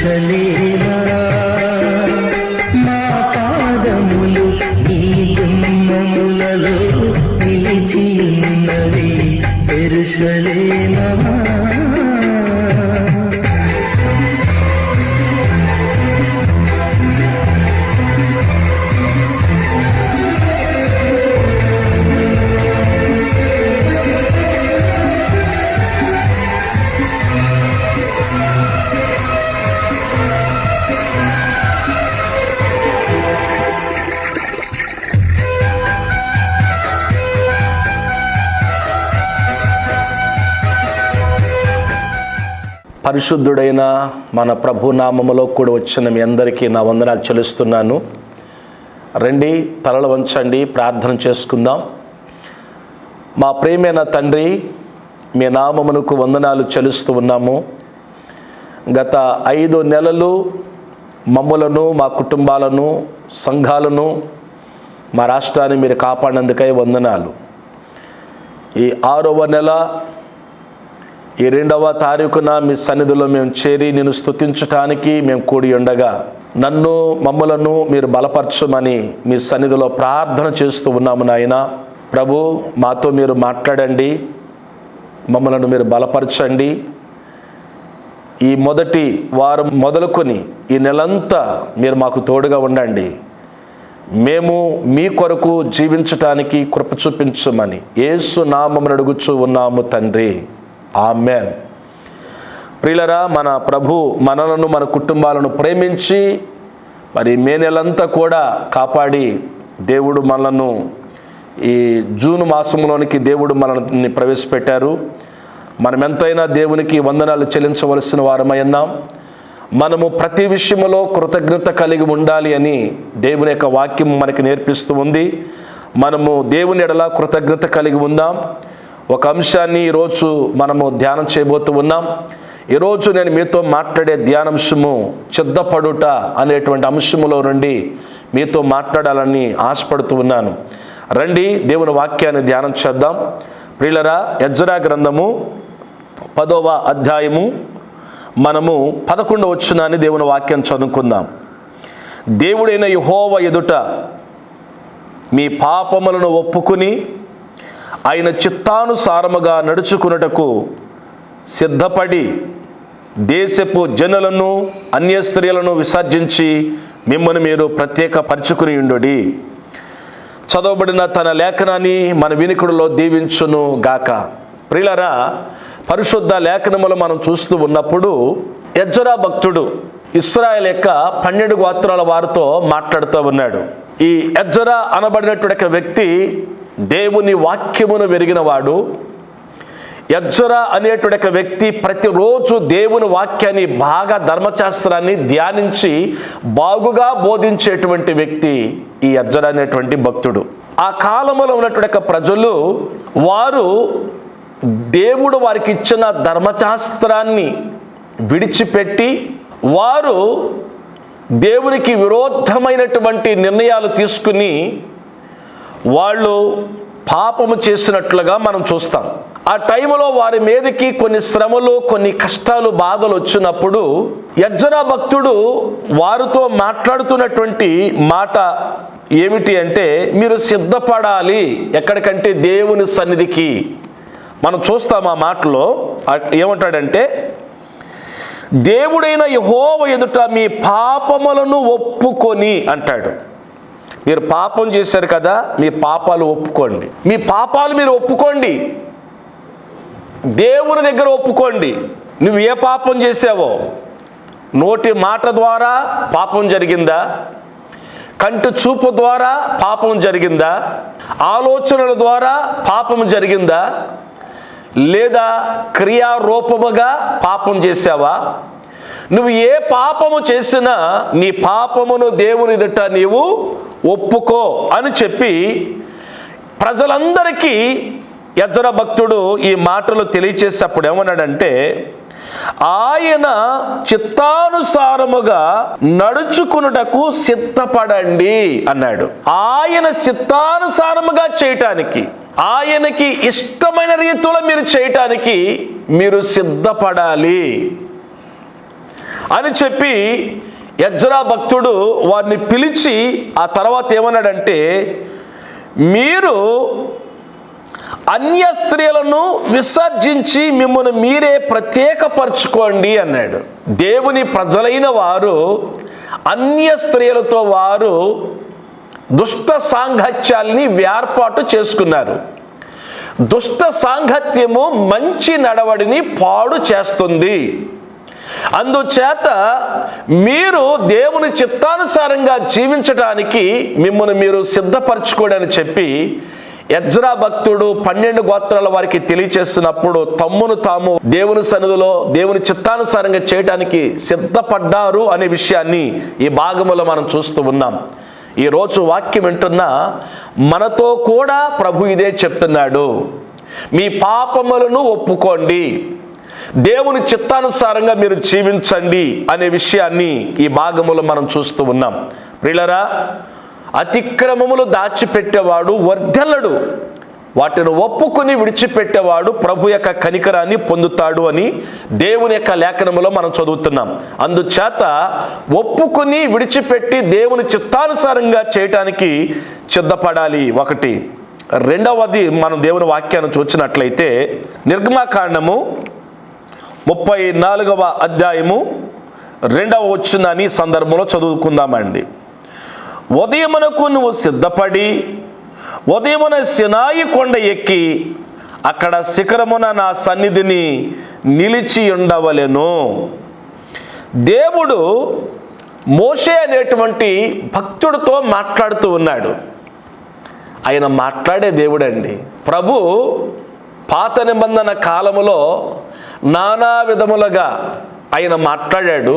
ఎరుషలేమా మా పాదములు నీ గుమ్మములలో నిలిచి ఉన్నవి ఎరుషలేమా. పరిశుద్ధుడైన మన ప్రభు నామములో కూడా వచ్చిన మీ అందరికీ నా వందనాలు చెల్లిస్తున్నాను. రండి, తలలు వంచండి, ప్రార్థన చేసుకుందాం. మా ప్రియమైన తండ్రి, మీ నామమునకు వందనాలు చెల్లిస్తూ ఉన్నాము. గత 5 నెలలు మమ్ములను, మా కుటుంబాలను, సంఘాలను, మా రాష్ట్రాన్ని మీరు కాపాడినందుకై వందనాలు. ఈ 6వ నెల ఈ 2వ తారీఖున మీ సన్నిధిలో మేము చేరి నిన్ను స్తుతించటానికి మేము కూడి ఉండగా నన్ను, మమ్మలను మీరు బలపరచమని మీ సన్నిధిలో ప్రార్థన చేస్తూ ఉన్నాము నాయన. ప్రభు, మాతో మీరు మాట్లాడండి, మమ్మలను మీరు బలపరచండి. ఈ మొదటి వారం మొదలుకొని ఈ నెలంతా మీరు మాకు తోడుగా ఉండండి. మేము మీ కొరకు జీవించటానికి కృప చూపించమని యేసు నామమున అడుగుచూ ఉన్నాము తండ్రి, ఆమేన్. ప్రియులరా, మన ప్రభు మనలను, మన కుటుంబాలను ప్రేమించి మరి మే నెలంతా కూడా కాపాడి దేవుడు మనలను ఈ జూన్ మాసంలోనికి దేవుడు మనల్ని ప్రవేశపెట్టారు. మనం ఎంతైనా దేవునికి వందనాలు చెల్లించవలసిన వారమై ఉన్నాం. మనము ప్రతి విషయంలో కృతజ్ఞత కలిగి ఉండాలి అని దేవుని యొక్క వాక్యం మనకి నేర్పిస్తూ ఉంది. మనము దేవుని ఎడల కృతజ్ఞత కలిగి ఉందాం. ఒక అంశాన్ని ఈరోజు మనము ధ్యానం చేయబోతూ ఉన్నాం. ఈరోజు నేను మీతో మాట్లాడే ధ్యానాంశము సిద్ధపడుట అనేటువంటి అంశములో నుండి మీతో మాట్లాడాలని ఆశపడుతూ ఉన్నాను. రండి, దేవుని వాక్యాన్ని ధ్యానం చేద్దాం. ప్రియులరా, ఎజ్రా గ్రంథము 10వ అధ్యాయము మనము 11వ వచనాన్ని దేవుని వాక్యాన్ని చదువుకుందాం. దేవుడైన యెహోవా ఎదుట మీ పాపములను ఒప్పుకుని ఆయన చిత్తానుసారముగా నడుచుకున్నటకు సిద్ధపడి దేశపు జనులను, అన్య స్త్రీలను విసర్జించి మిమ్మల్ని మీరు ప్రత్యేకపరచుకుని ఉండుడి. చదవబడిన తన లేఖనాన్ని మన వినికుడిలో దీవించును గాక. ప్రియులరా, పరిశుద్ధ లేఖనములు మనం చూస్తూ ఉన్నప్పుడు ఎజ్రా భక్తుడు ఇశ్రాయేలు యొక్క 12 గోత్రాల వారితో మాట్లాడుతూ ఉన్నాడు. ఈ ఎజ్రా అనబడినటువంటి వ్యక్తి దేవుని వాక్యమును వెరిగినవాడు. ఎజ్రా అనేటువంటి వ్యక్తి ప్రతిరోజు దేవుని వాక్యాన్ని బాగా, ధర్మశాస్త్రాన్ని ధ్యానించి బాగుగా బోధించేటువంటి వ్యక్తి ఈ ఎజ్రా అనేటువంటి భక్తుడు. ఆ కాలంలో ఉన్నటువంటి ప్రజలు వారు దేవుడు వారికి ఇచ్చిన ధర్మశాస్త్రాన్ని విడిచిపెట్టి వారు దేవునికి విరోధమైనటువంటి నిర్ణయాలు తీసుకుని వాళ్ళు పాపము చేసినట్లుగా మనం చూస్తాం. ఆ టైంలో వారి మీదకి కొన్ని శ్రమలు, కొన్ని కష్టాలు, బాధలు వచ్చినప్పుడు ఎజ్రా భక్తుడు వారితో మాట్లాడుతున్నటువంటి మాట ఏమిటి అంటే, మీరు సిద్ధపడాలి. ఎక్కడికంటే దేవుని సన్నిధికి. మనం చూస్తాం ఆ మాటలో ఏమంటాడంటే, దేవుడైన యెహోవా ఎదుట మీ పాపములను ఒప్పుకొని అంటాడు. మీరు పాపం చేశారు కదా, మీ పాపాలు ఒప్పుకోండి. మీ పాపాలు మీరు ఒప్పుకోండి, దేవుని దగ్గర ఒప్పుకోండి. నువ్వు ఏ పాపం చేసావో, నోటి మాట ద్వారా పాపం జరిగిందా, కంటి చూపు ద్వారా పాపం జరిగిందా, ఆలోచనల ద్వారా పాపం జరిగిందా, లేదా క్రియారూపముగా పాపం చేసావా? నువ్వు ఏ పాపము చేసినా నీ పాపమును దేవుని ఎదుట నీవు ఒప్పుకో అని చెప్పి ప్రజలందరికీ ఎజ్రా భక్తుడు ఈ మాటలు తెలియచేసేప్పుడు ఏమన్నాడంటే, ఆయన చిత్తానుసారముగా నడుచుకున్నటకు సిద్ధపడండి అన్నాడు. ఆయన చిత్తానుసారముగా చేయటానికి, ఆయనకి ఇష్టమైన రీతిలో మీరు చేయటానికి మీరు సిద్ధపడాలి. అని చెప్పి ఎజ్రా భక్తుడు వారిని పిలిచి ఆ తర్వాత ఏమన్నాడంటే, మీరు అన్య స్త్రీలను విసర్జించి మిమ్మల్ని మీరే ప్రత్యేకపరచుకోండి అన్నాడు. దేవుని ప్రజలైన వారు అన్య స్త్రీలతో వారు దుష్ట సాంగత్యాల్ని ఏర్పాటు చేసుకున్నారు. దుష్ట సాంగత్యము మంచి నడవడిని పాడు చేస్తుంది. అందుచేత మీరు దేవుని చిత్తానుసారంగా జీవించడానికి మిమ్మల్ని మీరు సిద్ధపరచుకోండి అని చెప్పి ఎజ్రా భక్తుడు 12 గోత్రాల వారికి తెలియచేస్తున్నప్పుడు తమ్మును తాము దేవుని సన్నిధిలో దేవుని చిత్తానుసారంగా చేయడానికి సిద్ధపడ్డారు అనే విషయాన్ని ఈ భాగంలో మనం చూస్తూ ఉన్నాం. ఈరోజు వాక్యం వింటున్న మనతో కూడా ప్రభు ఇదే చెప్తున్నాడు. మీ పాపములను ఒప్పుకోండి, దేవుని చిత్తానుసారంగా మీరు జీవించండి అనే విషయాన్ని ఈ భాగములో మనం చూస్తూ ఉన్నాం. ప్రియులారా, అతిక్రమములు దాచిపెట్టేవాడు వర్ధిల్లడు, వాటిని ఒప్పుకొని విడిచిపెట్టేవాడు ప్రభు యొక్క కనికరాన్ని పొందుతాడు అని దేవుని యొక్క లేఖనములో మనం చదువుతున్నాం. అందుచేత ఒప్పుకొని విడిచిపెట్టి దేవుని చిత్తానుసారంగా చేయటానికి సిద్ధపడాలి. ఒకటి. రెండవది, మనం దేవుని వాక్యాన్ని చూసినట్లయితే నిర్గమకాండము 34వ అధ్యాయము 2వ వచనాన్ని సందర్భంలో చదువుకుందామండి. ఉదయమునకు నువ్వు సిద్ధపడి ఉదయమున సినాయి కొండ ఎక్కి అక్కడ శిఖరమున నా సన్నిధిని నిలిచి ఉండవలెను. దేవుడు మోషే అనేటువంటి భక్తుడితో మాట్లాడుతూ ఉన్నాడు. ఆయన మాట్లాడే దేవుడండి. ప్రభు పాత నిబంధన కాలములో నానా విధములుగా ఆయన మాట్లాడాడు.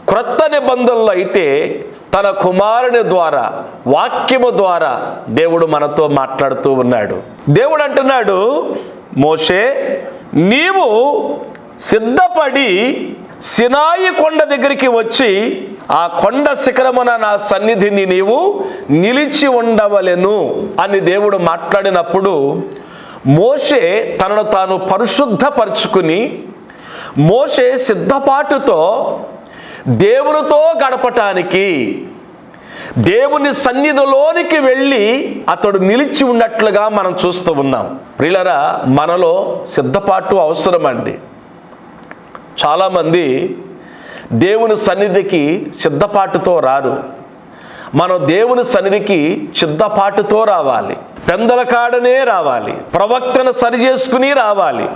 క్రొత్త నిబంధనలో అయితే తన కుమారుని ద్వారా వాక్యము ద్వారా దేవుడు మనతో మాట్లాడుతూ ఉన్నాడు. దేవుడు అంటున్నాడు, మోషే నీవు సిద్ధపడి సినాయి కొండ దగ్గరికి వచ్చి ఆ కొండ శిఖరమున నా సన్నిధిని నీవు నిలిచి ఉండవలెను అని దేవుడు మాట్లాడినప్పుడు మోషే తనను తాను పరిశుద్ధపరుచుకుని మోషే సిద్ధపాటుతో దేవునితో గడపటానికి దేవుని సన్నిధిలోనికి వెళ్ళి అతడు నిలిచి ఉన్నట్లుగా మనం చూస్తూ ఉన్నాం. ప్రియులారా, మనలో సిద్ధపాటు అవసరమండి. చాలామంది దేవుని సన్నిధికి సిద్ధపాటుతో రారు. మనం దేవుని సన్నిధికి సిద్ధపాటుతో రావాలి. పెందల కాడనే రావాలి. ప్రవక్తను సరి చేసుకుని రావాలి.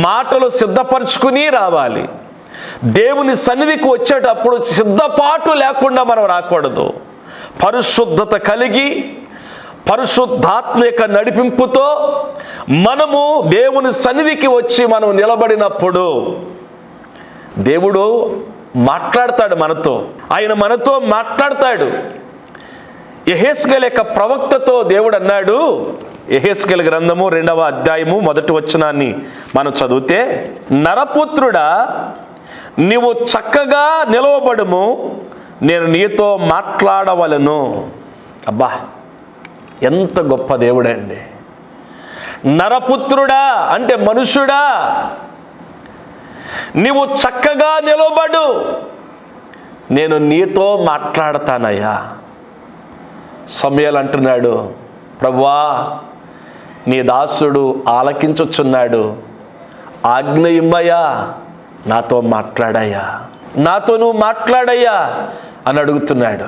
మాటలు సిద్ధపరచుకుని రావాలి. దేవుని సన్నిధికి వచ్చేటప్పుడు సిద్ధపాటు లేకుండా మనం రాకూడదు. పరిశుద్ధత కలిగి పరిశుద్ధాత్మ యొక్క నడిపింపుతో మనము దేవుని సన్నిధికి వచ్చి మనం నిలబడినప్పుడు దేవుడు మాట్లాడతాడు మనతో. ఆయన మనతో మాట్లాడతాడు. యెహెజ్కేలు యొక్క ప్రవక్తతో దేవుడు అన్నాడు. యెహెజ్కేలు గ్రంథము 2వ అధ్యాయము 1వ వచనాన్ని మనం చదివితే, నరపుత్రుడా నీవు చక్కగా నిలవబడుము, నేను నీతో మాట్లాడవలను. అబ్బా, ఎంత గొప్ప దేవుడండి. నరపుత్రుడా అంటే మనుషుడా, నీవు చక్కగా నిలబడు, నేను నీతో మాట్లాడతానయ్యా. సమూయేలు అంటున్నాడు, ప్రభువా నీ దాసుడు ఆలకించుచున్నాడు, ఆజ్ఞ ఇమ్మయ్యా, నాతో మాట్లాడయ్యా, నాతో నువ్వు మాట్లాడయ్యా అని అడుగుతున్నాడు.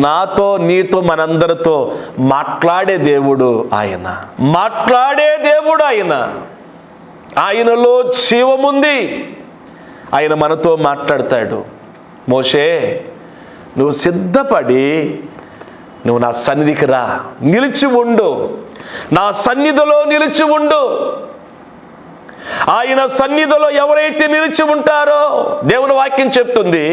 నాతో నీతో మనందరితో మాట్లాడే దేవుడు ఆయన. మాట్లాడే దేవుడు ఆయన. ఆయనలో జీవముంది. ఆయన మనతో మాట్లాడతాడు. మోషే నువ్వు సిద్ధపడి నువ్వు నా సన్నిధికి రా, నిలిచి ఉండు, నా సన్నిధిలో నిలిచి ఉండు. ఆయన సన్నిధిలో ఎవరైతే నిలిచి ఉంటారో దేవుని వాక్యం చెప్తుంది,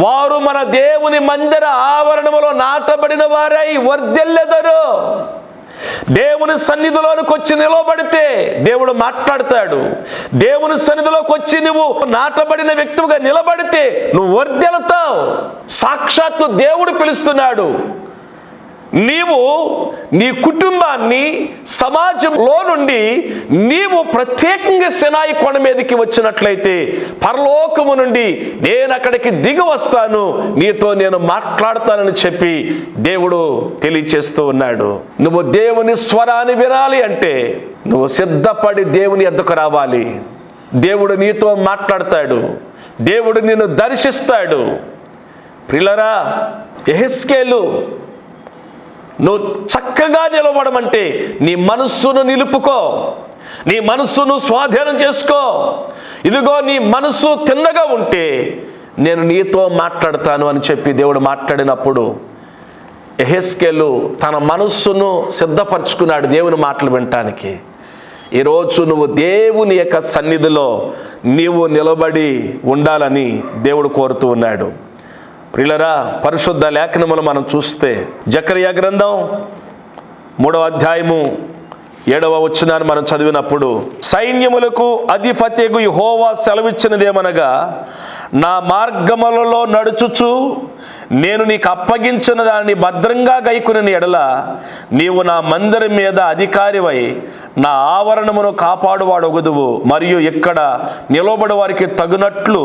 వారు మన దేవుని మందిర ఆవరణములో నాటబడిన వారై వర్ధిల్లెదరు. దేవుని సన్నిధిలోనికి వచ్చి నిలబడితే దేవుడు మాట్లాడతాడు. దేవుని సన్నిధిలోకి వచ్చి నువ్వు నాటబడిన వ్యక్తిగా నిలబడితే నువ్వు వర్ధిల్లుతావు. సాక్షాత్తు దేవుడు పిలుస్తున్నాడు, నీవు నీ కుటుంబాన్ని సమాజంలో నుండి నీవు ప్రత్యేకంగా సినాయి కొండ మీదకి వచ్చినట్లయితే పరలోకము నుండి నేను అక్కడికి దిగి వస్తాను, నీతో నేను మాట్లాడతానని చెప్పి దేవుడు తెలియచేస్తూ ఉన్నాడు. నువ్వు దేవుని స్వరాన్ని వినాలి అంటే నువ్వు సిద్ధపడి దేవుని యొద్దకు రావాలి. దేవుడు నీతో మాట్లాడతాడు, దేవుడు నిన్ను దర్శిస్తాడు. ప్రియులారా, యెహెజ్కేలు నువ్వు చక్కగా నిలబడమంటే నీ మనస్సును నిలుపుకో, నీ మనస్సును స్వాధీనం చేసుకో. ఇదిగో నీ మనస్సు తిన్నగా ఉంటే నేను నీతో మాట్లాడతాను అని చెప్పి దేవుడు మాట్లాడినప్పుడు యెహెజ్కేలు తన మనస్సును సిద్ధపరచుకున్నాడు దేవుని మాటలు వినటానికి. ఈరోజు నువ్వు దేవుని యొక్క సన్నిధిలో నీవు నిలబడి ఉండాలని దేవుడు కోరుతూ ఉన్నాడు. ప్రియులారా, పరిశుద్ధ లేఖనములు మనం చూస్తే జకర్యా గ్రంథం 3వ అధ్యాయము 7వ వచనాన్ని మనం చదివినప్పుడు, సైన్యములకు అధిపతియగు యెహోవా సెలవిచ్చినదేమనగా, నా మార్గములలో నడుచుచు నేను నీకు అప్పగించిన దాన్ని భద్రంగా గైకొనిన ఎడల నీవు నా మందిరం మీద అధికారివై నా ఆవరణమును కాపాడువాడొగదువు, మరియు ఇక్కడ నిలబడి వారికి తగినట్లు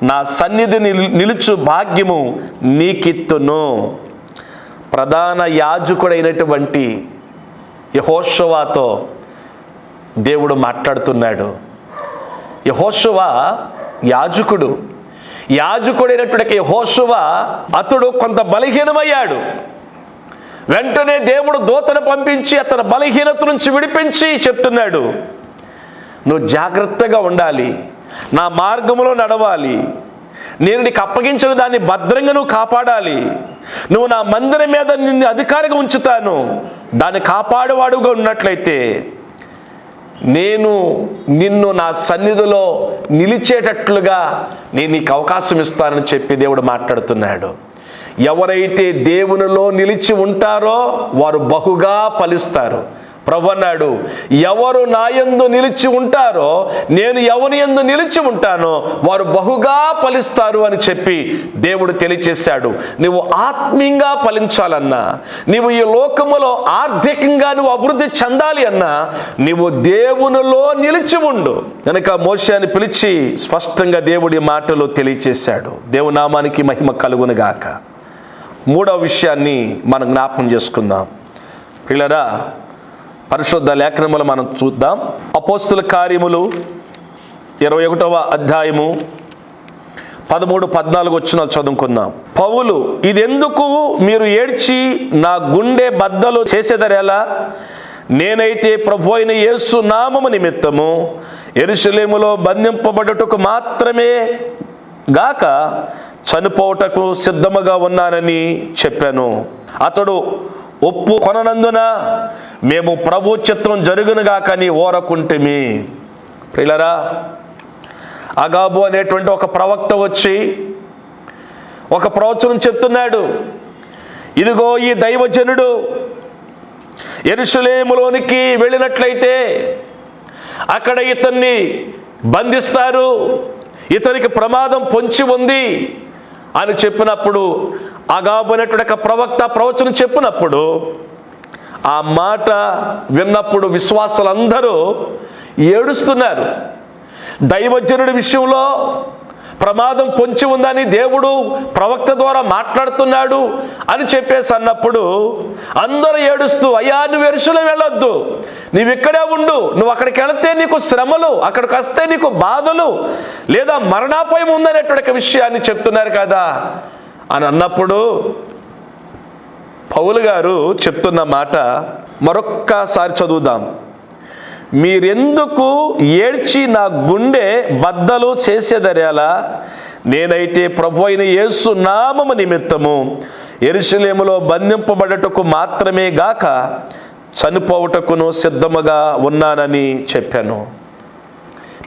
నా సన్నిధి నిలుచు భాగ్యము నీకిత్తును. ప్రధాన యాజకుడైనటువంటి యెహోషువతో దేవుడు మాట్లాడుతున్నాడు. యెహోషువ యాజకుడైనటువంటి యెహోషువ అతడు కొంత బలహీనమయ్యాడు. వెంటనే దేవుడు దూతను పంపించి అతని బలహీనత నుంచి విడిపించి చెప్తున్నాడు, నువ్వు జాగ్రత్తగా ఉండాలి, నా మార్గములో నడవాలి, నేను నీకు అప్పగించిన దాన్ని భద్రంగా నువ్వు కాపాడాలి, నువ్వు నా మందిరం మీద నిన్ను అధికారిగా ఉంచుతాను, దాన్ని కాపాడేవాడుగా ఉన్నట్లయితే నేను నిన్ను నా సన్నిధిలో నిలిచేటట్లుగా నేను నీకు అవకాశం ఇస్తానని చెప్పి దేవుడు మాట్లాడుతున్నాడు. ఎవరైతే దేవునిలో నిలిచి ఉంటారో వారు బహుగా ఫలిస్తారు. ప్రభు అన్నాడు, ఎవరు నా యందు నిలిచి ఉంటారో నేను ఎవరి యందు నిలిచి ఉంటానో వారు బహుగా ఫలిస్తారు అని చెప్పి దేవుడు తెలియచేశాడు. నువ్వు ఆత్మీయంగా ఫలించాలన్నా, నీవు ఈ లోకములో ఆర్థికంగా నువ్వు అభివృద్ధి చెందాలి అన్నా నీవు దేవునిలో నిలిచి ఉండు. కనుక మోషేని పిలిచి స్పష్టంగా దేవుడి మాటలు తెలియచేశాడు. దేవుని నామానికి మహిమ కలుగును గాక. 3వ విషయాన్ని మనం జ్ఞాపకం చేసుకుందాం. ప్రియులారా, పరిశుద్ధ లేఖనములు మనం చూద్దాం. అపోస్తుల కార్యములు 21వ అధ్యాయము 13-14 వచనాలు చదువుకుందాం. పౌలు, ఇదెందుకు మీరు ఏడ్చి నా గుండె బద్దలు చేసేదరేలా? నేనైతే ప్రభు అయిన యేసు నామము నిమిత్తము యెరూషలేములో బంధింపబడుటకు మాత్రమే గాక చనిపోవుటకు సిద్ధముగా ఉన్నానని చెప్పాను. అతడు ఒప్పు కొననందున మేము ప్రభు చిత్తం జరుగునుగా కానీ ఓరకుంటిమి. ప్రియులారా, అగాబు అనేటువంటి ఒక ప్రవక్త వచ్చి ఒక ప్రవచనం చెప్తున్నాడు. ఇదిగో ఈ దైవజనుడు యెరూషలేములోనికి వెళ్ళినట్లయితే అక్కడ ఇతన్ని బంధిస్తారు, ఇతనికి ప్రమాదం పొంచి ఉంది అని చెప్పినప్పుడు అగాబు అనేటువంటి ఒక ప్రవక్త ప్రవచనం చెప్పినప్పుడు ఆ మాట విన్నప్పుడు విశ్వాసులందరూ ఏడుస్తున్నారు. దైవజనుడి విషయంలో ప్రమాదం పొంచి ఉందని దేవుడు ప్రవక్త ద్వారా మాట్లాడుతున్నాడు అని చెప్పేసి అన్నప్పుడు అందరూ ఏడుస్తూ, అయ్యా నువ్వు యెరూషలేము వెళ్ళొద్దు, నువ్వు ఇక్కడే ఉండు, నువ్వు అక్కడికి వెళితే నీకు శ్రమలు, అక్కడికి వస్తే నీకు బాధలు లేదా మరణాపాయం ఉందనేటువంటి విషయాన్ని చెప్తున్నారు కదా అని అన్నప్పుడు పౌలు గారు చెప్తున్న మాట మరొక్కసారి చదువుదాం. మీరెందుకు ఏడ్చి నా గుండె బద్దలు చేసేదరేలా? నేనైతే ప్రభు అయిన యేసు నామము నిమిత్తము యెరూషలేములో బంధింపబడటకు మాత్రమే గాక చనిపోవుటకును సిద్ధముగా ఉన్నానని చెప్పాను.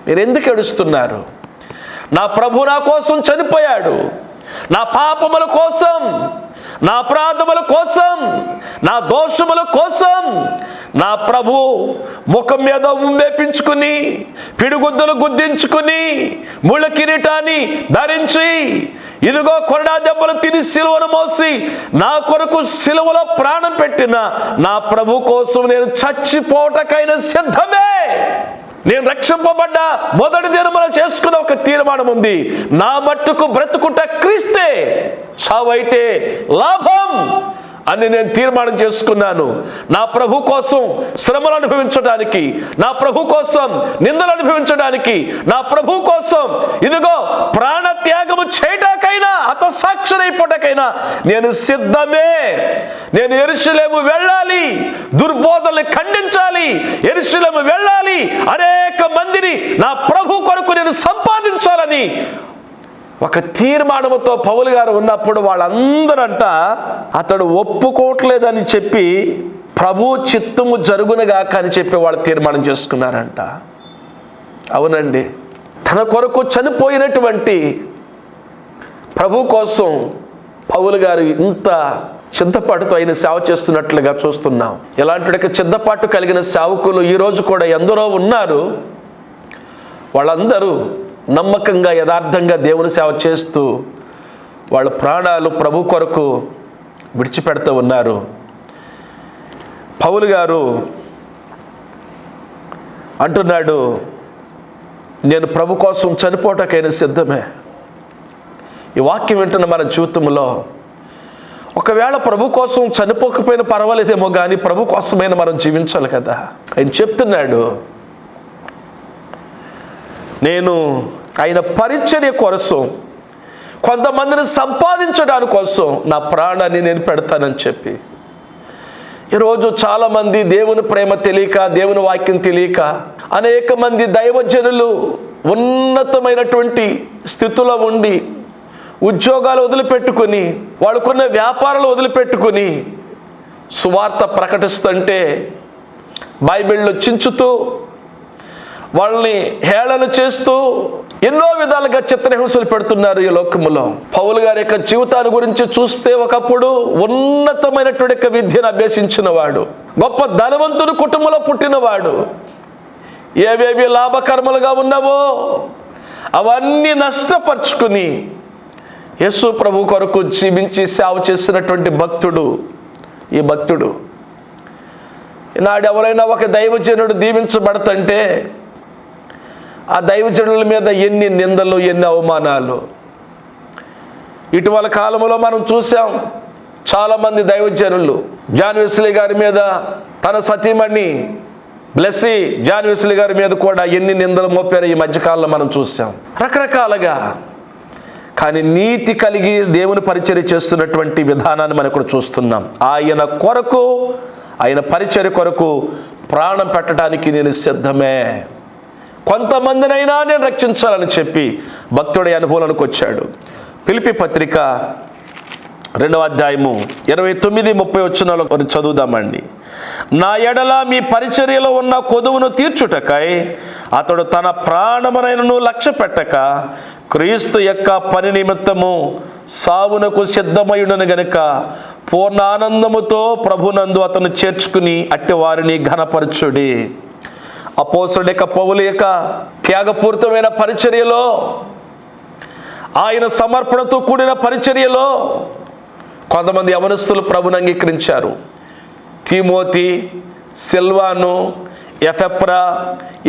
మీరెందుకు ఏడుస్తున్నారు? నా ప్రభు నా కోసం చనిపోయాడు, నా పాపముల కోసం, నా అపరాధముల కోసం, నా దోషముల కోసం నా ప్రభు ముఖం మీద ఉమ్మేపించుకుని, పిడిగుద్దులు గుద్దించుకుని, ముళ్ళ కిరీటాన్ని ధరించి ఇదిగో కొరడా దెబ్బలు తిని సిలువను మోసి నా కొరకు సిలువలో ప్రాణం పెట్టిన నా ప్రభు కోసం నేను చచ్చిపోవటకైనా సిద్ధమే. నేను రక్షింపబడ్డ మొదటి దినమున చేసుకున్న ఒక తీర్మానం ఉంది, నా మట్టుకు బ్రతుకుట క్రీస్తే, చావైతే లాభం అని నేను తీర్మానం చేసుకున్నాను. నా ప్రభు కోసం శ్రమలు అనుభవించడానికి, నా ప్రభు కోసం నిందలు అనుభవించడానికి, నా ప్రభు కోసం ఇదిగో ప్రాణ త్యాగము చేయటాకైనా, హతసాక్షులైపోవటాకైనా నేను సిద్ధమే. నేను యెరూషలేము వెళ్ళాలి, దుర్బోధనలు ఖండించాలి, యెరూషలేము వెళ్ళాలి, అనేక మందిని నా ప్రభు కొరకు నేను సంపాదించాలని ఒక తీర్మానముతో పౌలు గారు ఉన్నప్పుడు వాళ్ళందరంట అతడు ఒప్పుకోవట్లేదని చెప్పి ప్రభు చిత్తము జరుగునుగాక అని చెప్పి వాళ్ళు తీర్మానం చేసుకున్నారంట. అవునండి, తన కొరకు చనిపోయినటువంటి ప్రభు కోసం పౌలు గారు ఇంత సిద్ధపాటుతో ఆయన సేవ చేస్తున్నట్లుగా చూస్తున్నాం. ఇలాంటి సిద్ధపాటు కలిగిన సేవకులు ఈరోజు కూడా ఎందరో ఉన్నారు. వాళ్ళందరూ నమ్మకంగా యథార్థంగా దేవుని సేవ చేస్తూ వాళ్ళ ప్రాణాలు ప్రభు కొరకు విడిచిపెడుతూ ఉన్నారు. పౌలు గారు అంటున్నాడు, నేను ప్రభు కోసం చనిపోవటాకైనా సిద్ధమే. ఈ వాక్యం వింటున్న మన జీవితంలో ఒకవేళ ప్రభు కోసం చనిపోకపోయినా పర్వాలేదేమో కానీ ప్రభు కోసమైనా మనం జీవించాలి కదా. ఆయన చెప్తున్నాడు, నేను ఆయన పరిచర్య కోసం, కొంతమందిని సంపాదించడానికి కోసం నా ప్రాణాన్ని నేను పెడతానని చెప్పి. ఈరోజు చాలామంది దేవుని ప్రేమ తెలియక, దేవుని వాక్యం తెలియక, అనేక మంది దైవజనులు ఉన్నతమైనటువంటి స్థితిలో ఉండి ఉద్యోగాలు వదిలిపెట్టుకుని, వాళ్ళకున్న వ్యాపారాలు వదిలిపెట్టుకుని సువార్త ప్రకటిస్తుంటే బైబిల్లో చించుతూ, వాళ్ళని హేళన చేస్తూ ఎన్నో విధాలుగా చిత్రహింసలు పెడుతున్నారు ఈ లోకములో. పౌలు గారి యొక్క జీవితాన్ని గురించి చూస్తే ఒకప్పుడు ఉన్నతమైనటువంటి విద్యను అభ్యసించిన వాడు, గొప్ప ధనవంతుని కుటుంబంలో పుట్టినవాడు. ఏవేవి లాభకర్మలుగా ఉన్నావో అవన్నీ నష్టపరుచుకుని యేసు ప్రభు కొరకు జీవించి సేవ చేసినటువంటి భక్తుడు ఈ భక్తుడు. ఈనాడు ఎవరైనా ఒక దైవజనుడు దీవించబడతంటే ఆ దైవజనుల మీద ఎన్ని నిందలు, ఎన్ని అవమానాలు. ఇటీవల కాలంలో మనం చూసాం, చాలామంది దైవజనులు జాన్ వెస్లీ గారి మీద, తన సతీమణి బ్లెస్సీ జాన్ వెస్లీ గారి మీద కూడా ఎన్ని నిందలు మోపారు ఈ మధ్యకాలంలో మనం చూసాం, రకరకాలుగా. కానీ నీతి కలిగి దేవుని పరిచర్య చేస్తున్నటువంటి విధానాన్ని మనం ఇక్కడ చూస్తున్నాం. ఆయన కొరకు, ఆయన పరిచర్య కొరకు ప్రాణం పెట్టడానికి నేను సిద్ధమే, కొంతమందినైనా నేను రక్షించాలని చెప్పి భక్తుడి అనుభవానికి వచ్చాడు. ఫిలిప్పీ పత్రిక 2వ అధ్యాయము 29-30 వచనాలు చదువుదామండి. నా ఎడల మీ పరిచర్యలో ఉన్న కొదువును తీర్చుటకై అతడు తన ప్రాణమునైనను లక్ష్య పెట్టక క్రీస్తు యొక్క పని నిమిత్తము సావునకు సిద్ధమయుడను గనుక పూర్ణ ఆనందముతో ప్రభునందు అతను చేర్చుకుని అట్టి వారిని ఘనపరచుడి. అపోస్తలుడు యొక్క పౌలు యొక్క త్యాగపూరితమైన పరిచర్యలో, ఆయన సమర్పణతో కూడిన పరిచర్యలో కొంతమంది యవనస్తులు ప్రభుని అంగీకరించారు. తిమోతి, సిల్వాను, ఎఫెప్రా,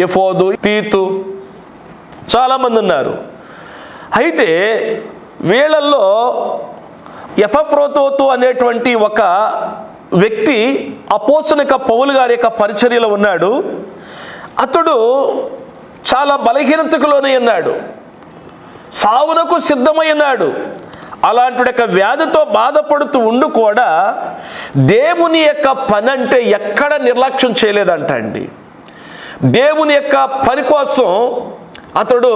ఎఫోదు, తీతు, చాలామంది ఉన్నారు. అయితే వీళ్ళల్లో ఎఫెప్రోతోతు అనేటువంటి ఒక వ్యక్తి అపోస్తలుడు యొక్క పౌలు గారి యొక్క పరిచర్యలో ఉన్నాడు. అతడు చాలా బలహీనతకు లోనై ఉన్నాడు, సావునకు సిద్ధమై ఉన్నాడు. అలాంటి యొక్క వ్యాధితో బాధపడుతూ ఉండి కూడా దేవుని యొక్క పని అంటే ఎక్కడ నిర్లక్ష్యం చేయలేదంట అండి. దేవుని యొక్క పని కోసం అతడు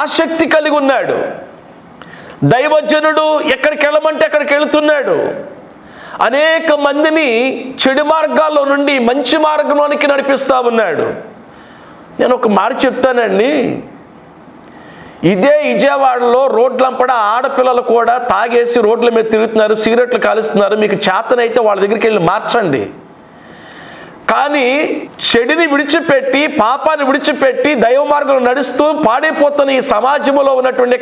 ఆసక్తి కలిగి ఉన్నాడు. దైవజనుడు ఎక్కడికి వెళ్ళమంటే అక్కడికి వెళుతున్నాడు. అనేక మందిని చెడు మార్గాల్లో నుండి మంచి మార్గంలోనికి నడిపిస్తూ ఉన్నాడు. నేను ఒక మాట చెప్తానండి, ఇదే విజయవాడలో రోడ్లంపడ ఆడపిల్లలు కూడా తాగేసి రోడ్ల మీద తిరుగుతున్నారు, సిగరెట్లు కాలుస్తున్నారు. మీకు చేతనైతే వాళ్ళ దగ్గరికి వెళ్ళి మార్చండి. కానీ చెడుని విడిచిపెట్టి, పాపాన్ని విడిచిపెట్టి దైవ మార్గంలో నడుస్తూ పాడైపోతున్న ఈ సమాజంలో ఉన్నటువంటి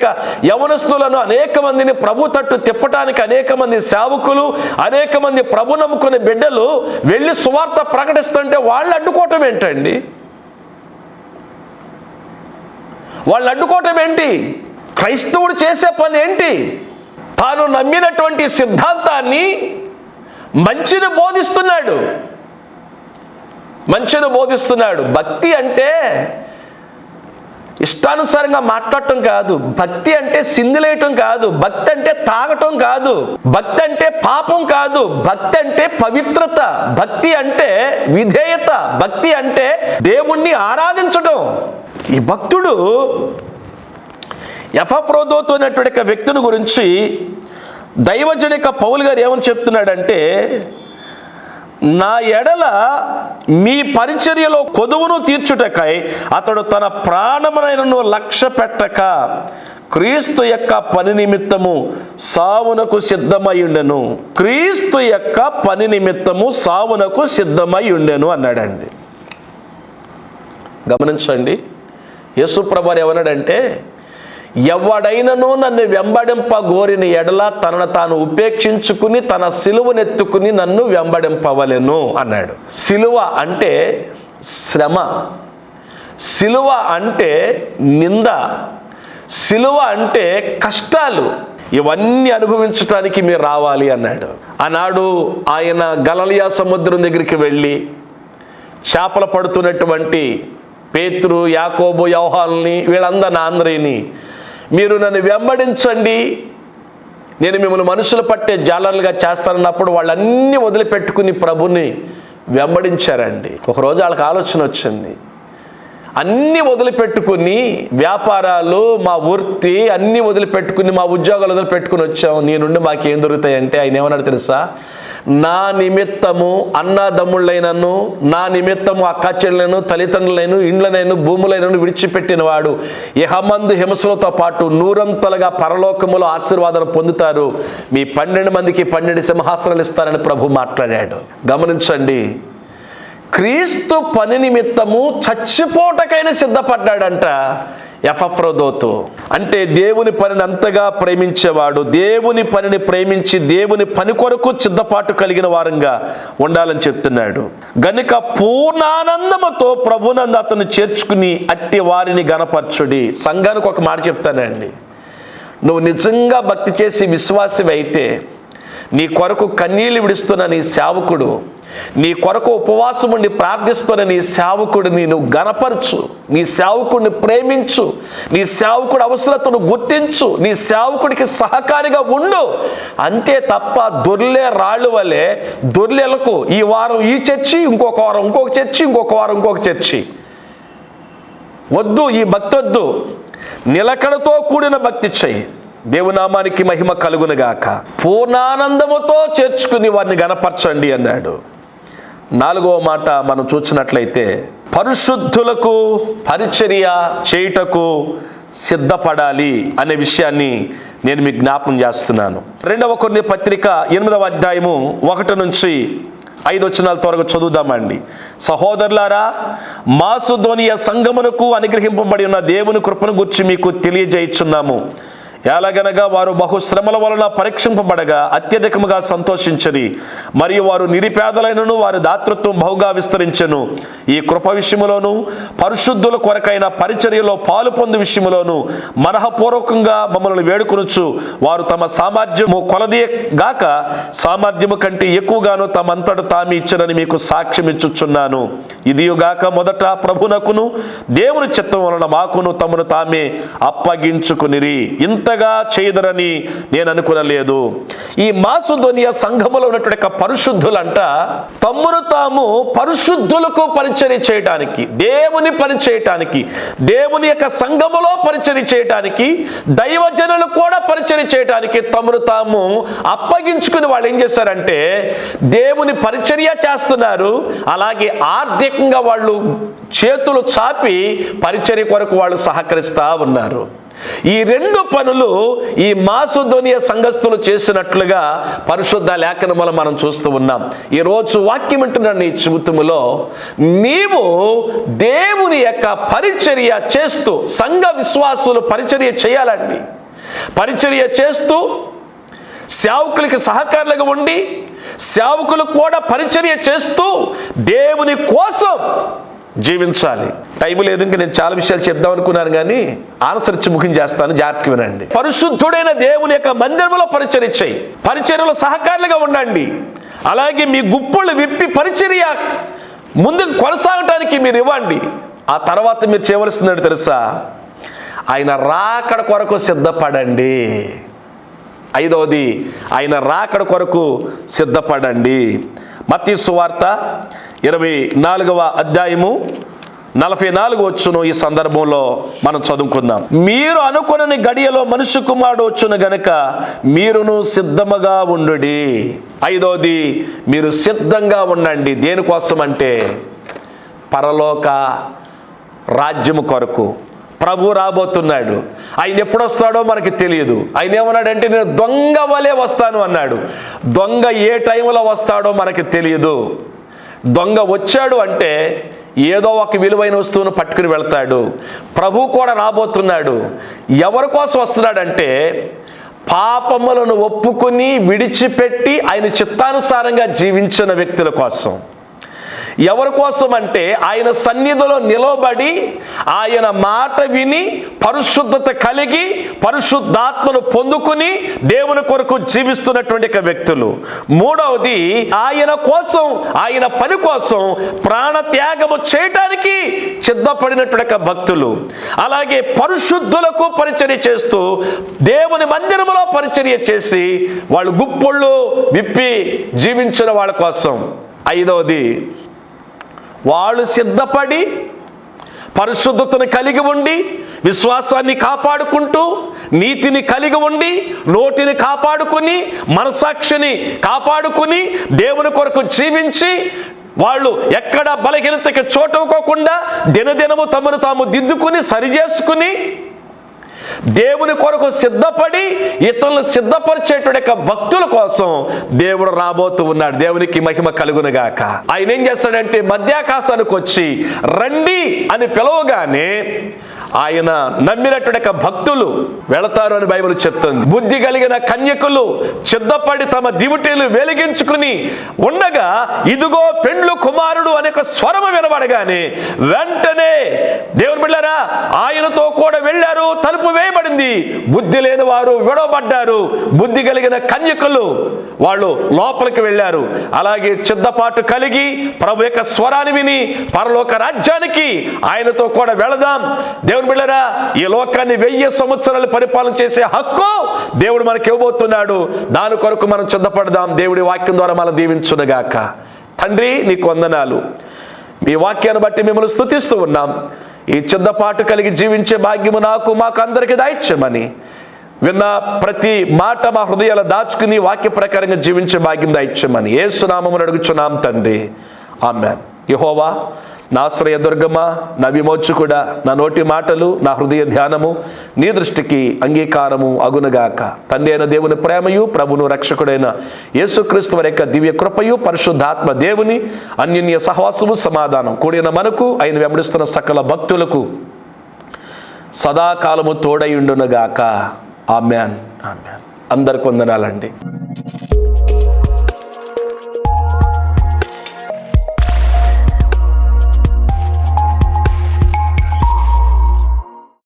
యవనస్తులను అనేక మందిని ప్రభు తట్టు తిప్పటానికి అనేక మంది సేవకులు, అనేక మంది ప్రభు నమ్ముకునే బిడ్డలు వెళ్ళి సువార్త ప్రకటిస్తుంటే వాళ్ళు అడ్డుకోవటం ఏంటండి? వాళ్ళు అడ్డుకోవటం ఏంటి? క్రైస్తవుడు చేసే పని ఏంటి? తాను నమ్మినటువంటి సిద్ధాంతాన్ని, మంచిని బోధిస్తున్నాడు. మంచిని బోధిస్తున్నాడు. భక్తి అంటే ఇష్టానుసారంగా మాట్లాడటం కాదు. భక్తి అంటే సిందులేయటం కాదు. భక్తి అంటే తాగటం కాదు. భక్తి అంటే పాపం కాదు. భక్తి అంటే పవిత్రత. భక్తి అంటే విధేయత. భక్తి అంటే దేవుణ్ణి ఆరాధించడం. ఈ భక్తుడు ఎపఫ్రోదోతు అనేటువంటి వ్యక్తిని గురించి దైవజనిక పౌలు గారు ఏమని చెప్తున్నాడంటే, నా ఎడల మీ పరిచర్యలో కొదువును తీర్చుటకై అతడు తన ప్రాణమునైనను లక్ష్య పెట్టక క్రీస్తు యొక్క పని నిమిత్తము సావునకు సిద్ధమై ఉండెను. క్రీస్తు యొక్క పని నిమిత్తము సావునకు సిద్ధమై ఉండెను అన్నాడండి. గమనించండి, యేసు ప్రభువు ఏమన్నాడంటే, ఎవడైనను నన్ను వెంబడింప గోరిన ఎడల తనను తాను ఉపేక్షించుకుని తన సిలువనెత్తుకుని నన్ను వెంబడింపవలెను అన్నాడు. సిలువ అంటే శ్రమ, సిలువ అంటే నింద, సిలువ అంటే కష్టాలు. ఇవన్నీ అనుభవించడానికి మీరు రావాలి అన్నాడు. ఆనాడు ఆయన గలిలయ సముద్రం దగ్గరికి వెళ్ళి చేపలు పడుతున్నటువంటి పేతురు, యాకోబు, యోహానుని, వీళ్ళందరినీ మీరు నన్ను వెంబడించండి, నేను మిమ్మల్ని మనుషులు పట్టే జాలర్లుగా చేస్తానన్నప్పుడు వాళ్ళన్నీ వదిలిపెట్టుకుని ప్రభుని వెంబడించారండి. ఒకరోజు వాళ్ళకి ఆలోచన వచ్చింది, అన్నీ వదిలిపెట్టుకుని వ్యాపారాలు, మా వృత్తి అన్నీ వదిలిపెట్టుకుని, మా ఉద్యోగాలు వదిలిపెట్టుకుని వచ్చాము, నీ నుండి మాకేం దొరుకుతాయంటే ఆయన ఏమన్నాడు తెలుసా? నా నిమిత్తము అన్నదమ్ముళ్ళైనను, నా నిమిత్తము అక్క చెల్లెలను, తల్లిదండ్రులైన, ఇండ్లనైను, భూములైనను విడిచిపెట్టిన వాడు ఇహమందు హింసలతో పాటు నూరంతలుగా పరలోకములో ఆశీర్వాదాలు పొందుతారు. మీ 12 మందికి 12 సింహాసనాలు ఇస్తారని ప్రభు మాట్లాడాడు. గమనించండి, క్రీస్తు పని నిమిత్తము చచ్చిపోటకైనా సిద్ధపడ్డాడంట ఎపఫ్రోదోతు. అంటే దేవుని పనిని అంతగా ప్రేమించేవాడు, దేవుని పనిని ప్రేమించి దేవుని పని కొరకు సిద్ధపాటు కలిగిన వారంగా ఉండాలని చెప్తున్నాడు. గనుక పూర్ణానందముతో ప్రభునందు అతను చేర్చుకుని అట్టి వారిని గణపరచుడి. సంఘానికి ఒక మాట చెప్తానండి, నువ్వు నిజంగా భక్తి చేసి విశ్వాసివి అయితే, నీ కొరకు కన్నీళ్లు విడుస్తున్న నీ సేవకుడు, నీ కొరకు ఉపవాసం ఉండి ప్రార్థిస్తున్న నీ సేవకుడిని నువ్వు గణపరచు, నీ సేవకుడిని ప్రేమించు, నీ సేవకుడి అవసరతను గుర్తించు, నీ సేవకుడికి సహకారిగా ఉండు. అంతే తప్ప దొర్లే రాళ్ళు వలె దొర్లెలకు ఈ వారం ఈ చర్చి, ఇంకొక వారం ఇంకొక చర్చి, ఇంకొక వారం ఇంకొక చర్చి వద్దు. ఈ భక్తి వద్దు. నిలకడతో కూడిన భక్తి చెయ్యి. దేవునామానికి మహిమ కలుగునుగాక. పూర్ణానందముతో చేర్చుకుని వారిని గణపరచండి అన్నాడు. 4వ మాట మనం చూసినట్లయితే, పరిశుద్ధులకు పరిచర్య చేయుటకు సిద్ధపడాలి అనే విషయాన్ని నేను మీకు జ్ఞాపకం చేస్తున్నాను. 2వ కొరింథీ పత్రిక 8వ అధ్యాయము 1 నుంచి 5 వచనాలు త్వరగా చదువుదామండి. సహోదరులారా, మాసిదోనియ సంఘమునకు అనుగ్రహింపబడి ఉన్న దేవుని కృపను గురించి మీకు తెలియజేయుచున్నాము. ఎలాగనగా వారు బహుశ్రమల వలన పరీక్షింపబడగా అత్యధికముగా సంతోషించరి, మరియు వారు నిరుపేదలైనను వారి దాతృత్వం బహుగా విస్తరించెను. ఈ కృప విషయములోను పరిశుద్ధుల కొరకైన పరిచర్యలో పాలు పొందు విషయములోను మనఃపూర్వకంగా మమ్మల్ని వేడుకొనుచు వారు తమ సామర్థ్యము కొలదీయగాక సామర్థ్యము కంటే ఎక్కువగాను తమంతట తాము ఇచ్చరని మీకు సాక్ష్యం ఇచ్చుచున్నాను. ఇదియుగాక మొదట ప్రభునకును దేవుని చిత్తం వలన మాకును తమను తామే అప్పగించుకునిరి. ఇంతగా చేయదరని నేను అనుకునలేదు. ఈ మాసిదోనియ సంఘములో ఉన్నటువంటి పరిశుద్ధులంట తమ్మును తాము పరిశుద్ధులకు పరిచర్య చేయటానికి, దేవుని పని చేయటానికి, దేవుని యొక్క సంఘములో పరిచర్య చేయటానికి, దైవజనులు కూడా పరిచర్య చేయటానికి తమను తాము అప్పగించుకుని వాళ్ళు ఏం చేశారంటే దేవుని పరిచర్య చేస్తున్నారు. అలాగే ఆర్థికంగా వాళ్ళు చేతులు చాపి పరిచర్య కొరకు వాళ్ళు సహకరిస్తూ ఉన్నారు. ఈ రెండు పనులు ఈ మాసిదోనియ సంఘస్థులు చేసినట్లుగా పరిశుద్ధ లేఖనములో మనం చూస్తూ ఉన్నాం. ఈరోజు వాక్యం వింటున్న నీ జీవితంలో నీవు దేవుని యొక్క పరిచర్య చేస్తూ, సంఘ విశ్వాసులు పరిచర్య చేయాలండి. పరిచర్య చేస్తూ సేవకులకి సహకారులుగా ఉండి, సేవకులు కూడా పరిచర్య చేస్తూ దేవుని కోసం జీవించాలి. టైం లేదు, ఇంకా నేను చాలా విషయాలు చెప్దాం అనుకున్నాను, కానీ ఆన్సర్ ఇచ్చి ముఖ్యం చేస్తాను, జాగ్రత్తగా వినండి. పరిశుద్ధుడైన దేవుని యొక్క మందిరంలో పరిచర్య చేయి, పరిచర్యలో సహకారులుగా ఉండండి. అలాగే మీ గుప్పులు విప్పి పరిచర్య ముందుకు కొనసాగటానికి మీరు ఇవ్వండి. ఆ తర్వాత మీరు చేయవలసిందని తెలుసా? ఆయన రాకడ కొరకు సిద్ధపడండి. 5వది, ఆయన రాకడ కొరకు సిద్ధపడండి. మత్తయి సువార్త 24వ అధ్యాయము 44 వచ్చును. ఈ సందర్భంలో మనం చదువుకుందాం. మీరు అనుకొనని గడియలో మనుష్య కుమారుడు వచ్చును గనుక మీరును సిద్ధముగా ఉండుడి. 5వది, మీరు సిద్ధంగా ఉండండి. దేనికోసం అంటే పరలోక రాజ్యము కొరకు. ప్రభు రాబోతున్నాడు. ఆయన ఎప్పుడు వస్తాడో మనకి తెలియదు. ఆయన ఏమన్నాడంటే నేను దొంగ వలె వస్తాను అన్నాడు. దొంగ ఏ టైంలో వస్తాడో మనకి తెలియదు. దొంగ వచ్చాడు అంటే ఏదో ఒక విలువైన వస్తువును పట్టుకుని వెళ్తాడు. ప్రభు కూడా రాబోతున్నాడు. ఎవరి కోసం వస్తున్నాడంటే పాపములను ఒప్పుకొని విడిచిపెట్టి ఆయన చిత్తానుసారంగా జీవించిన వ్యక్తుల కోసం. ఎవరి కోసం అంటే ఆయన సన్నిధిలో నిలబడి ఆయన మాట విని పరిశుద్ధత కలిగి పరిశుద్ధాత్మను పొందుకుని దేవుని కొరకు జీవిస్తున్నటువంటి వ్యక్తులు. 3వది, ఆయన కోసం, ఆయన పని కోసం ప్రాణత్యాగము చేయటానికి సిద్ధపడినటువంటి భక్తులు. అలాగే పరిశుద్ధులకు పరిచర్య చేస్తూ దేవుని మందిరంలో పరిచర్య చేసి వాళ్ళు గుప్పుళ్ళు విప్పి జీవించిన వాళ్ళ కోసం. 5వది, వాళ్ళు సిద్ధపడి పరిశుద్ధతను కలిగి ఉండి విశ్వాసాన్ని కాపాడుకుంటూ నీతిని కలిగి ఉండి నోటిని కాపాడుకుని మనసాక్షిని కాపాడుకుని దేవుని కొరకు జీవించి వాళ్ళు ఎక్కడ బలహీనతకి చోటుకోకుండా దినదినము తమను తాము దిద్దుకుని సరిచేసుకుని దేవుని కొరకు సిద్ధపడి ఇతరులను సిద్ధపరిచేటువంటి భక్తుల కోసం దేవుడు రాబోతూ ఉన్నాడు. దేవునికి మహిమ కలుగునుగాక. ఆయన ఏం చేస్తాడంటే మధ్యాకాశానికి వచ్చి రండి అని పిలవగానే ఆయన నమ్మినటువంటి భక్తులు వెళతారు అని బైబిల్ చెప్తుంది. బుద్ధి కలిగిన కన్యకులు సిద్ధపడి తమ దివిటీలు వెలిగించుకుని ఉండగా ఇదిగో పెండ్లు కుమారుడు అనే స్వరము వినబడగానే వెంటనే దేవుని బిడ్డలారా ఆయనతో కూడా వెళ్ళారు. తలుపు వేయబడింది. బుద్ధి లేని వారు విడవబడ్డారు. బుద్ధి కలిగిన కన్యకులు వాళ్ళు లోపలికి వెళ్ళారు. అలాగే సిద్ధపాటు కలిగి ప్రభు యొక్క స్వరాన్ని విని పరలోక రాజ్యానికి ఆయనతో కూడా వెళదాం. దేవుని బిడ్డలారా ఈ లోకాన్ని 1000 సంవత్సరాలు పరిపాలన చేసే హక్కు దేవుడు మనకి ఇవ్వబోతున్నాడు. దాని కొరకు మనం సిద్ధపడదాం. దేవుడి వాక్యం ద్వారా మనం దీవించునుగాక. తండ్రి నీకు వందనాలు. మీ వాక్యాన్ని బట్టి మిమ్మల్ని స్తుతిస్తూ ఉన్నాం. ఈ సిద్ధపాటు కలిగి జీవించే భాగ్యము నాకు మాకు అందరికీ దయచేయమని విన్న ప్రతి మాట మా హృదయాలు దాచుకుని వాక్య ప్రకారంగా జీవించే భాగ్యం దయచేయమని యేసు నామమున అడుగుచున్నాం తండ్రి. ఆమేన్. యెహోవా నా ఆశ్రయ దుర్గమా, నా విమోచకుడా, నా నోటి మాటలు నా హృదయ ధ్యానము నీ దృష్టికి అంగీకారము అగునుగాక. తండ్రి అయిన దేవుని ప్రేమయు ప్రభును రక్షకుడైన యేసుక్రీస్తు వారి యొక్క దివ్య కృపయు పరిశుద్ధాత్మ దేవుని అన్యోన్య సహవాసము సమాధానం కూడిన మనకు ఆయన వెంబడిస్తున్న సకల భక్తులకు సదాకాలము తోడై ఉండునుగాక. ఆమేన్. ఆమేన్. అందరికి వందనాలండి.